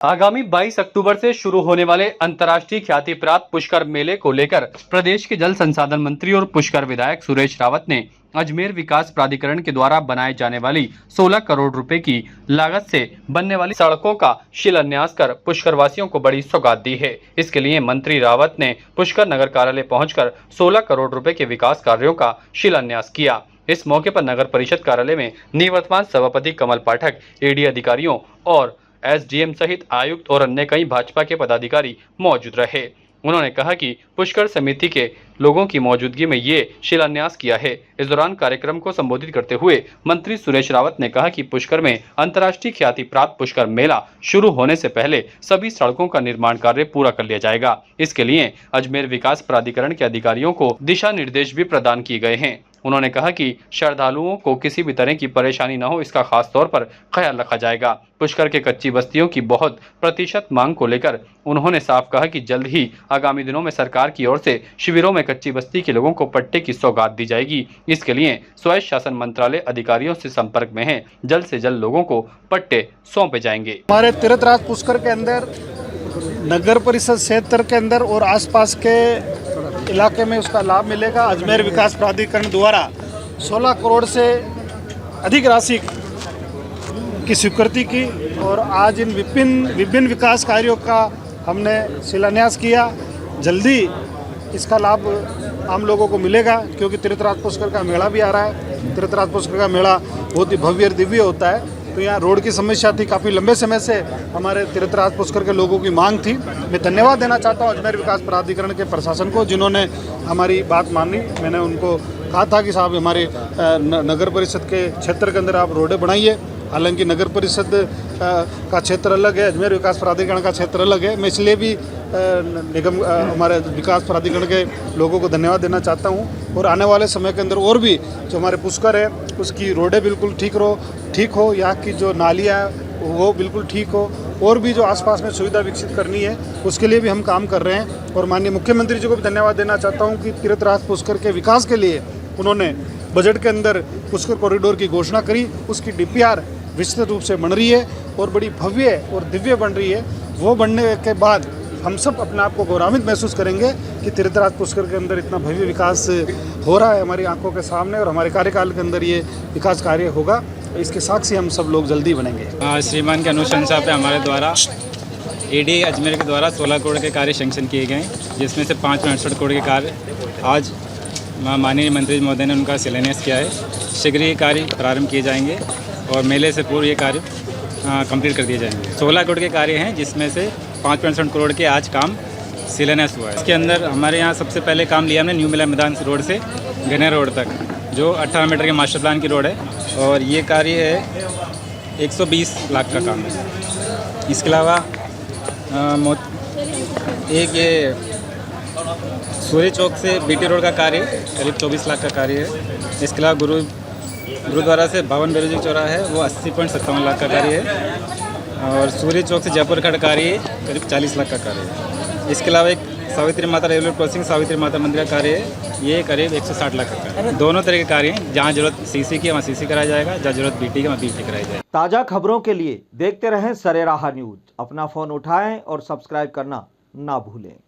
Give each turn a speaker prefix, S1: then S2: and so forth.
S1: आगामी 22 अक्टूबर से शुरू होने वाले अंतर्राष्ट्रीय ख्याति प्राप्त पुष्कर मेले को लेकर प्रदेश के जल संसाधन मंत्री और पुष्कर विधायक सुरेश रावत ने अजमेर विकास प्राधिकरण के द्वारा बनाए जाने वाली 16 करोड़ रुपए की लागत से बनने वाली सड़कों का शिलान्यास कर पुष्कर वासियों को बड़ी सौगात दी है। इसके लिए मंत्री रावत ने पुष्कर नगर कार्यालय पहुंचकर 16 करोड़ रुपए के विकास कार्यों का शिलान्यास किया। इस मौके पर नगर परिषद कार्यालय में निवर्तमान सभापति कमल पाठक, एडी अधिकारियों और एसडीएम सहित आयुक्त और अन्य कई भाजपा के पदाधिकारी मौजूद रहे। उन्होंने कहा कि पुष्कर समिति के लोगों की मौजूदगी में ये शिलान्यास किया है। इस दौरान कार्यक्रम को संबोधित करते हुए मंत्री सुरेश रावत ने कहा कि पुष्कर में अंतर्राष्ट्रीय ख्याति प्राप्त पुष्कर मेला शुरू होने से पहले सभी सड़कों का निर्माण कार्य पूरा कर लिया जाएगा। इसके लिए अजमेर विकास प्राधिकरण के अधिकारियों को दिशा निर्देश भी प्रदान किए गए हैं। उन्होंने कहा कि श्रद्धालुओं को किसी भी तरह की परेशानी न हो, इसका खास तौर पर ख्याल रखा जाएगा। पुष्कर के कच्ची बस्तियों की बहुत प्रतिशत मांग को लेकर उन्होंने साफ कहा कि जल्द ही आगामी दिनों में सरकार की ओर से शिविरों में कच्ची बस्ती के लोगों को पट्टे की सौगात दी जाएगी। इसके लिए स्वायत्त शासन मंत्रालय अधिकारियों से संपर्क में है। जल्द से जल्द लोगों को पट्टे सौंपे जाएंगे।
S2: हमारे तीर्थराज पुष्कर के अंदर नगर परिषद क्षेत्र के अंदर और आसपास के इलाके में उसका लाभ मिलेगा। अजमेर विकास प्राधिकरण द्वारा 16 करोड़ से अधिक राशि की स्वीकृति की और आज इन विभिन्न विकास कार्यों का हमने शिलान्यास किया। जल्दी इसका लाभ आम लोगों को मिलेगा, क्योंकि तीर्थराज पुष्कर का मेला भी आ रहा है। तीर्थराज पुष्कर का मेला बहुत ही भव्य और दिव्य होता है। तो यहाँ रोड की समस्या थी, काफ़ी लंबे समय से हमारे तीर्थराज पुष्कर के लोगों की मांग थी। मैं धन्यवाद देना चाहता हूँ अजमेर विकास प्राधिकरण के प्रशासन को, जिन्होंने हमारी बात मानी। मैंने उनको कहा था कि साहब हमारे नगर परिषद के क्षेत्र के अंदर आप रोडें बनाइए। हालांकि नगर परिषद का क्षेत्र अलग है, अजमेर विकास प्राधिकरण का क्षेत्र अलग है। मैं इसलिए भी निगम हमारे विकास प्राधिकरण के लोगों को धन्यवाद देना चाहता हूं। और आने वाले समय के अंदर और भी जो हमारे पुष्कर है उसकी रोडें बिल्कुल ठीक हो, यहाँ की जो नालियाँ वो बिल्कुल ठीक हो, और भी जो आसपास में सुविधा विकसित करनी है उसके लिए भी हम काम कर रहे हैं। और माननीय मुख्यमंत्री जी को भी धन्यवाद देना चाहता हूँ कि तीर्थराज पुष्कर के विकास के लिए उन्होंने बजट के अंदर पुष्कर कॉरिडोर की घोषणा करी। उसकी डीपीआर विस्तृत रूप से बन रही है और बड़ी भव्य और दिव्य बन रही है। वो बनने के बाद हम सब अपने आप को गौरवान्वित महसूस करेंगे कि तीर्थराज पुष्कर के अंदर इतना भव्य विकास हो रहा है हमारी आंखों के सामने, और हमारे कार्यकाल के अंदर ये विकास कार्य होगा। इसके साक्षी हम सब लोग जल्दी बनेंगे।
S3: श्रीमान के अनुशंसा पे हमारे द्वारा एडी अजमेर के द्वारा 16 करोड़ के कार्य सैंक्शन किए गए, जिसमें से 568 करोड़ के कार्य आज माननीय मंत्री महोदय ने उनका शिलान्यास किया है। शीघ्र ये कार्य प्रारंभ किए जाएंगे और मेले से पूर्व ये कार्य कंप्लीट कर दिए जाएंगे। 16 करोड़ के कार्य हैं, जिसमें से 565 करोड़ के आज काम शिलान्यास हुआ है। इसके अंदर हमारे यहाँ सबसे पहले काम लिया हमने न्यू मेला मैदान रोड से गन्ना रोड तक, जो 18 मीटर के मास्टर प्लान की रोड है, और ये कार्य है 120 लाख का काम है। इसके अलावा एक ये सूर्य चौक से बीटी रोड का कार्य करीब 24 लाख का कार्य है। इसके अलावा गुरुद्वारा से भवन बेरोजी चौराहा है, वो 80.57 लाख का कार्य है। और सूर्य चौक से जयपुर खड़ कार्य करीब 40 लाख का कार्य है। इसके अलावा एक सावित्री माता रेलवे क्रॉसिंग सावित्री माता मंदिर का कार्य है, ये करीब 160 लाख का कार्य है। दोनों तरह के कार्य हैं, जहाँ जरूरत सीसी की वहाँ सीसी कराया जाएगा, जहाँ जरूरत बीटी की वहाँ बीटी कराई जाएगी।
S4: ताज़ा खबरों के लिए देखते रहें सरेराह न्यूज। अपना फ़ोन उठाएं और सब्सक्राइब करना ना भूलें।